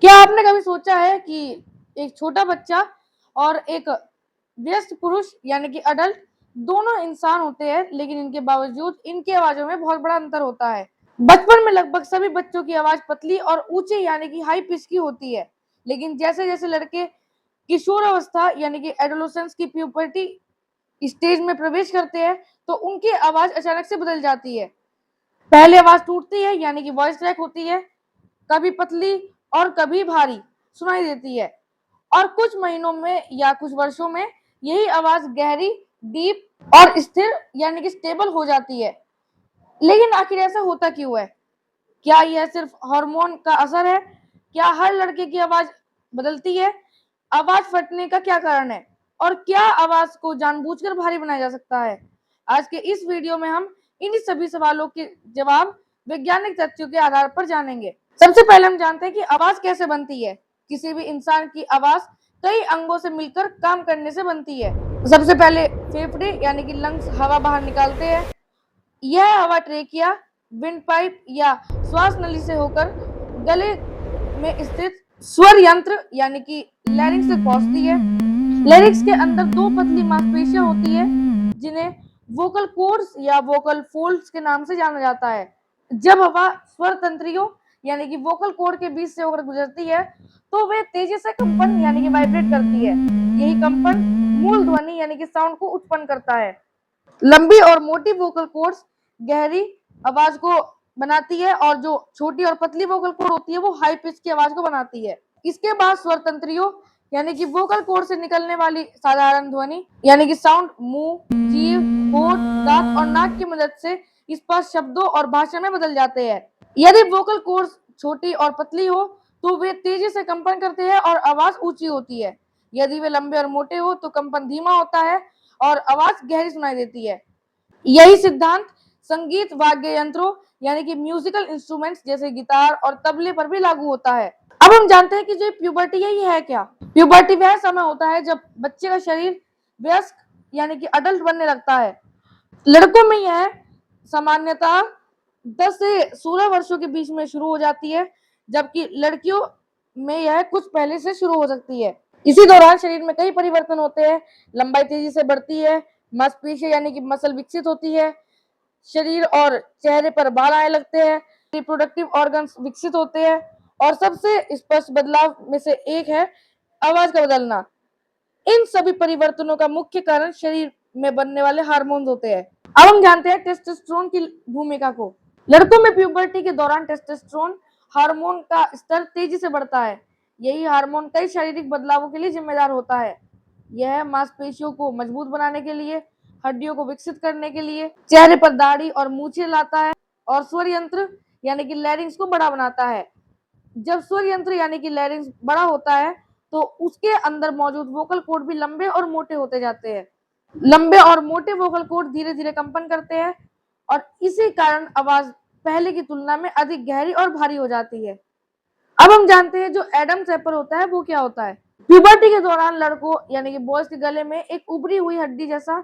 क्या आपने कभी सोचा है कि एक छोटा बच्चा और एक व्यस्क पुरुष यानी कि अडल्ट दोनों इंसान होते हैं, लेकिन इनके बावजूद इनकी आवाजों में बहुत बड़ा अंतर होता है। बचपन में लगभग सभी बच्चों की आवाज पतली और ऊंची यानी कि हाई पिच की होती है, लेकिन जैसे जैसे लड़के किशोरावस्था यानी कि एडोलेसेंस की प्यूबर्टी स्टेज में प्रवेश करते हैं तो उनकी आवाज अचानक से बदल जाती है। पहले आवाज टूटती है यानी कि वॉइस क्रैक होती है, कभी पतली और कभी भारी सुनाई देती है, और कुछ महीनों में या कुछ वर्षों में यही आवाज गहरी, डीप और स्थिर यानी कि स्टेबल हो जाती है। लेकिन आखिर ऐसा होता क्यों है? क्या यह सिर्फ हार्मोन का असर है? क्या हर लड़के की आवाज बदलती है? आवाज फटने का क्या कारण है? और क्या आवाज को जानबूझकर भारी बनाया जा सकता है? आज के इस वीडियो में हम इन सभी सवालों के जवाब वैज्ञानिक तथ्यों के आधार पर जानेंगे। सबसे पहले हम जानते हैं कि आवाज कैसे बनती है। किसी भी इंसान की आवाज कई अंगों से मिलकर काम करने से बनती है। सबसे पहले फेफड़े यानी कि लंग्स हवा बाहर निकालते हैं। यह हवा ट्रेकिया, विंड पाइप या श्वास नली से होकर गले में स्थित स्वर यंत्र यानी कि लैरिंक्स तक पहुंचती है। लैरिंक्स के अंदर दो पतली मांसपेशियां होती है जिन्हें वोकल कॉर्ड्स या वोकल फोल्ड्स के नाम से जाना जाता है। जब हवा स्वर तंत्रियों यानी कि वोकल कॉर्ड के बीच से होकर गुजरती है तो वे तेजी से कंपन यानी कि वाइब्रेट करती है। यही कंपन मूल ध्वनि यानी कि साउंड को उत्पन्न करता है। लंबी और मोटी वोकल कॉर्ड्स गहरी आवाज को बनाती है और जो छोटी और पतली वोकल कॉर्ड होती है वो हाई पिच की आवाज को बनाती है। इसके बाद स्वर तंत्रियों यानी कि वोकल कॉर्ड से निकलने वाली साधारण ध्वनि यानी कि साउंड मुंह, जीभ, होठ, दांत और नाक की मदद से स्पष्ट शब्दों और भाषा में बदल जाते हैं। यदि वोकल कॉर्ड्स छोटी और पतली हो तो वे तेजी से कंपन करते हैं और आवाज ऊंची होती है। यदि वे लंबे और मोटे हो तो कंपन धीमा होता है और आवाज गहरी सुनाई देती है। यही सिद्धांत संगीत वाद्य यंत्रों यानी कि म्यूजिकल इंस्ट्रूमेंट्स जैसे गिटार और तबले पर भी लागू होता है। अब हम जानते हैं कि जो प्यूबर्टी है ये है क्या। प्यूबर्टी वह समय होता है जब बच्चे का शरीर वयस्क यानी कि अडल्ट बनने लगता है। लड़कों में यह सामान्यतः 10 से 16 वर्षों के बीच में शुरू हो जाती है, जबकि लड़कियों में यह कुछ पहले से शुरू हो सकती है। इसी दौरान शरीर में कई परिवर्तन होते हैं। लंबाई तेजी से बढ़ती है, मांसपेशियां यानी कि मसल विकसित होती है, शरीर और चेहरे पर बाल आने लगते हैं, रिप्रोडक्टिव ऑर्गन्स विकसित होते हैं, और सबसे स्पष्ट बदलाव में से एक है आवाज का बदलना। इन सभी परिवर्तनों का मुख्य कारण शरीर में बनने वाले हार्मोन्स होते हैं। अब हम जानते हैं टेस्टोस्टेरोन की भूमिका को। लड़कों में प्यूबर्टी के दौरान टेस्टोस्टेरोन हार्मोन का स्तर तेजी से बढ़ता है। यही हार्मोन कई शारीरिक बदलावों के लिए जिम्मेदार होता है। यह मांसपेशियों को मजबूत बनाने के लिए, हड्डियों को विकसित करने के लिए, चेहरे पर दाढ़ी और मूछें लाता है, और स्वर यंत्र यानी कि लैरिंक्स को बड़ा बनाता है। जब स्वर यंत्र यानी कि लैरिंक्स बड़ा होता है तो उसके अंदर मौजूद वोकल कॉर्ड भी लंबे और मोटे होते जाते हैं। लंबे और मोटे वोकल कॉर्ड धीरे धीरे कंपन करते हैं और इसी कारण आवाज पहले की तुलना में अधिक गहरी और भारी हो जाती है। अब हम जानते हैं जो एडम्स एप्पल होता है वो क्या होता है। प्यूबर्टी के दौरान लड़कों यानी कि बॉयज के गले में एक उभरी हुई हड्डी जैसा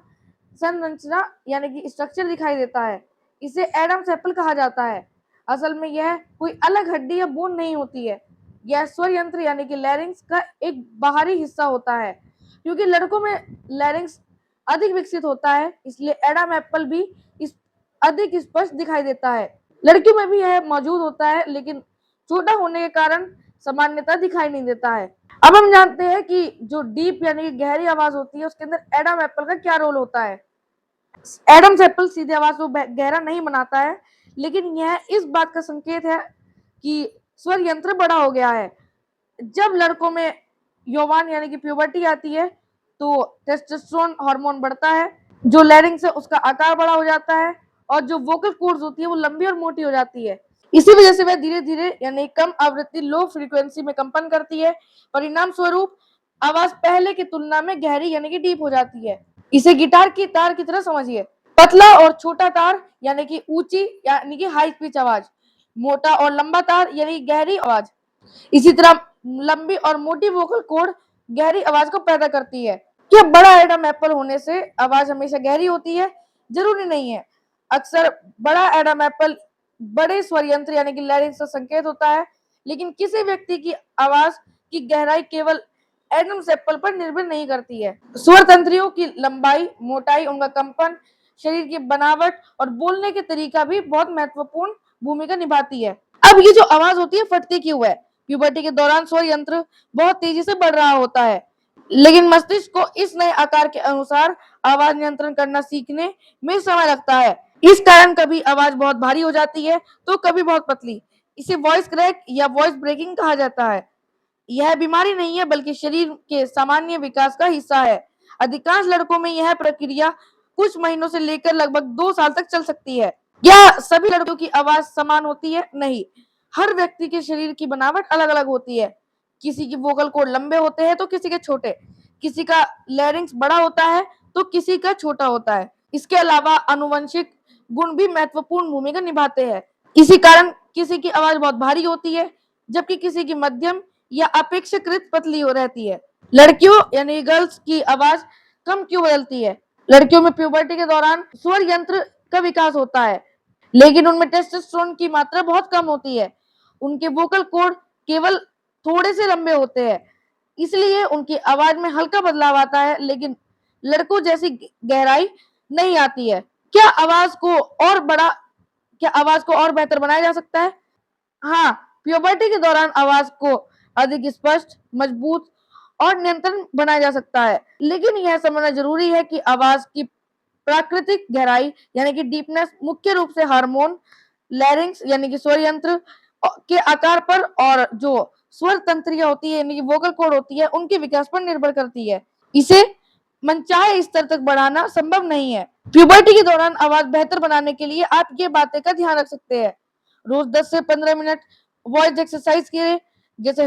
संरचना यानी कि स्ट्रक्चर दिखाई देता है। इसे एडम्स एप्पल कहा जाता है। असल में यह कोई अलग हड्डी या बोन नहीं होती है। यह स्वर यंत्र यानी कि लैरिंक्स का एक बाहरी हिस्सा होता है। क्योंकि लड़कों में लैरिंक्स अधिक विकसित होता है इसलिए एडम एप्पल भी इस अधिक स्पष्ट दिखाई देता है। लड़कियों में भी यह मौजूद होता है लेकिन छोटा होने के कारण सामान्यतः दिखाई नहीं देता है। अब हम जानते हैं कि जो डीप यानी कि गहरी आवाज होती है उसके अंदर एडम एप्पल का क्या रोल होता है। एडम्स एप्पल सीधे आवाज को गहरा नहीं बनाता है, लेकिन यह इस बात का संकेत है कि स्वर यंत्र बड़ा हो गया है। जब लड़कों में यौवन यानी कि प्यूबर्टी आती है तो टेस्टोस्टेरोन हार्मोन बढ़ता है, जो लैरिंक्स है उसका आकार बड़ा हो जाता है और जो वोकल कॉर्ड्स होती है वो लंबी और मोटी हो जाती है। इसी वजह से वह धीरे धीरे यानी कम आवृत्ति लो फ्रीक्वेंसी में कंपन करती है। परिणाम स्वरूप आवाज पहले की तुलना में गहरी यानी कि डीप हो जाती है। इसे गिटार की तार की तरह समझिए। पतला और छोटा तार यानी कि ऊंची यानी कि हाई पिच आवाज, मोटा और लंबा तार यानी गहरी आवाज। इसी तरह लंबी और मोटी वोकल कॉर्ड गहरी आवाज को पैदा करती है। क्या बड़ा एडम एप्पल होने से आवाज हमेशा गहरी होती है? जरूरी नहीं है। अक्सर बड़ा एडम एप्पल बड़े स्वर यंत्र यानी कि लैरिंक्स का संकेत होता है। लेकिन किसी व्यक्ति की आवाज की गहराई केवल एडम सैंपल पर निर्भर नहीं करती है। स्वर तंत्रियों की लंबाई, मोटाई, उनका कंपन, शरीर की बनावट और बोलने के तरीका भी बहुत महत्वपूर्ण भूमिका निभाती है। अब ये जो आवाज होती है फटती क्यों है? प्यूबर्टी के दौरान स्वर यंत्र बहुत तेजी से बढ़ रहा होता है, लेकिन मस्तिष्क को इस नए आकार के अनुसार आवाज नियंत्रण करना सीखने में समय लगता है। इस कारण कभी आवाज बहुत भारी हो जाती है तो कभी बहुत पतली। इसे वॉइस क्रैक या वॉइस ब्रेकिंग कहा जाता है। यह बीमारी नहीं है बल्कि शरीर के सामान्य विकास का हिस्सा है। अधिकांश लड़कों में यह प्रक्रिया कुछ महीनों से लेकर लगभग 2 साल तक चल सकती है। क्या सभी लड़कों की आवाज समान होती है? नहीं, हर व्यक्ति के शरीर की बनावट अलग अलग होती है। किसी की वोकल कॉर्ड लंबे होते हैं तो किसी के छोटे, किसी का लैरिंक्स बड़ा होता है तो किसी का छोटा होता है। इसके अलावा आनुवंशिक गुण भी महत्वपूर्ण भूमिका निभाते हैं। इसी कारण किसी की आवाज बहुत भारी होती है जबकि किसी की मध्यम या अपेक्षाकृत पतली हो रहती है। लड़कियों यानी गर्ल्स की आवाज कम क्यों बदलती है? लड़कियों में प्यूबर्टी के दौरान स्वर यंत्र का विकास होता है, लेकिन उनमें टेस्टोस्टेरोन की मात्रा बहुत कम होती है। उनके वोकल कॉर्ड केवल थोड़े से लंबे होते हैं, इसलिए उनकी आवाज में हल्का बदलाव आता है, लेकिन लड़कों जैसी गहराई नहीं आती है। क्या आवाज को और बेहतर बनाया जा सकता है? हाँ, प्यूबर्टी के दौरान आवाज को अधिक स्पष्ट, मजबूत और नियंत्रण बनाया जा सकता है, लेकिन यह समझना जरूरी है कि आवाज की प्राकृतिक गहराई यानी कि डीपनेस मुख्य रूप से हार्मोन, लैरिंक्स यानी कि स्वर यंत्र के आकार पर और जो स्वर तंत्रियां होती है यानी कि वोकल कॉर्ड होती है उनके विकास पर निर्भर करती है। इसे मनचाहे स्तर तक बढ़ाना संभव नहीं है। प्यूबर्टी के दौरान आवाज बेहतर बनाने के लिए आप ये बातें का ध्यान रख सकते हैं। रोज 10 से 15 मिनट वॉइस एक्सरसाइज करें, जैसे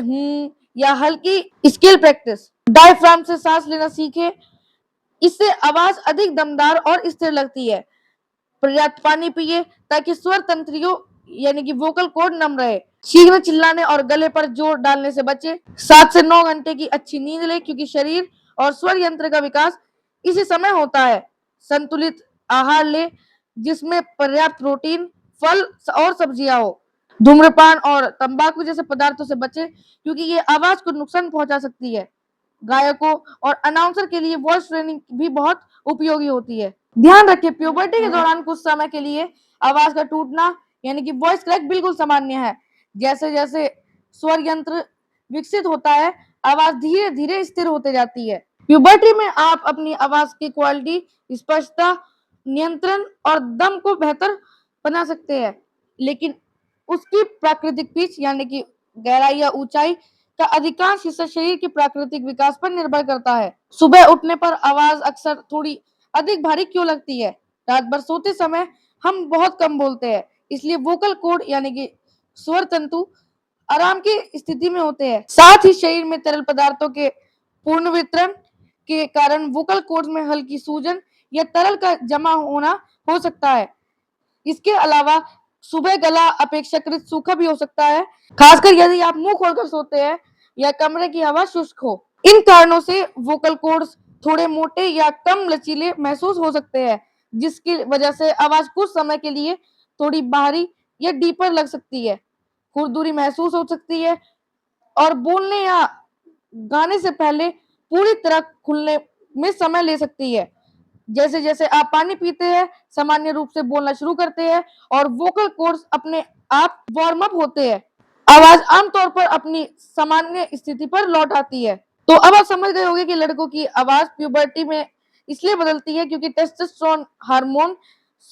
या हल्की स्केल प्रैक्टिस। डायफ्राम से सांस लेना सीखें, इससे आवाज अधिक दमदार और स्थिर लगती है। पर्याप्त पानी पिए ताकि स्वर तंत्रियों यानी कि वोकल कॉर्ड नम रहे। चीखने, चिल्लाने और गले पर जोर डालने से बचे। 7 से 9 घंटे की अच्छी नींद ले क्योंकि शरीर और स्वर यंत्र का विकास इसी समय होता है। संतुलित आहार ले जिसमें पर्याप्त प्रोटीन, फल और सब्जियां हो। धूम्रपान और तंबाकू जैसे पदार्थों से बचे क्योंकि ये आवाज को नुकसान पहुंचा सकती है। गायकों और अनाउंसर के लिए वॉइस ट्रेनिंग भी बहुत उपयोगी होती है। ध्यान रखें, प्यूबर्टी के दौरान कुछ समय के लिए आवाज का टूटना यानी कि वॉइस क्रैक बिल्कुल सामान्य है। जैसे जैसे स्वर यंत्र विकसित होता है, आवाज धीरे धीरे स्थिर होते जाती है। प्यूबर्टी में आप अपनी आवाज की क्वालिटी, स्पष्टता, नियंत्रण और दम को बेहतर बना सकते हैं, लेकिन उसकी प्राकृतिक पिच यानी कि गहराई या ऊंचाई का अधिकांश हिस्सा शरीर के प्राकृतिक विकास पर निर्भर करता है। सुबह उठने पर आवाज अक्सर थोड़ी अधिक भारी क्यों लगती है? रात भर सोते समय हम बहुत कम बोलते हैं, इसलिए वोकल कॉर्ड यानी कि स्वर तंतु आराम की स्थिति में होते हैं। साथ ही शरीर में तरल पदार्थों के पूर्ण वितरण के कारण वोकल कॉर्ड में हल्की सूजन या तरल का जमा होना हो सकता है। इसके अलावा सुबह गला अपेक्षाकृत सूखा भी हो सकता है, खासकर यदि आप मुंह खोलकर सोते हैं या कमरे की हवा शुष्क हो। इन कारणों से वोकल कॉर्ड्स थोड़े मोटे या कम लचीले महसूस हो सकते हैं, जिसकी वजह से आवाज कुछ समय के लिए थोड़ी बाहरी या डीपर लग सकती है, खुरदुरी महसूस हो सकती है और बोलने या गाने से पहले पूरी तरह खुलने में समय ले सकती है। जैसे जैसे आप पानी पीते हैं, सामान्य रूप से बोलना शुरू करते हैं और वोकल कॉर्ड्स अपने आप वार्म अप होते हैं, आवाज आमतौर पर अपनी सामान्य स्थिति पर लौट आती है। तो अब आप समझ गए होंगे कि लड़कों की आवाज प्यूबर्टी में इसलिए बदलती है क्योंकि टेस्टोस्टेरोन हार्मोन,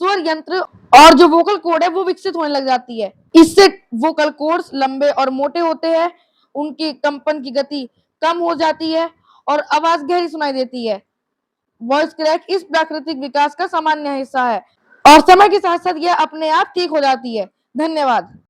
स्वर यंत्र और जो वोकल कॉर्ड है वो विकसित होने लग जाती है। इससे वोकल कॉर्ड्स लंबे और मोटे होते हैं, उनकी कंपन की गति कम हो जाती है और आवाज गहरी सुनाई देती है। वॉइस क्रैक इस प्राकृतिक विकास का सामान्य हिस्सा है और समय के साथ साथ यह अपने आप ठीक हो जाती है। धन्यवाद।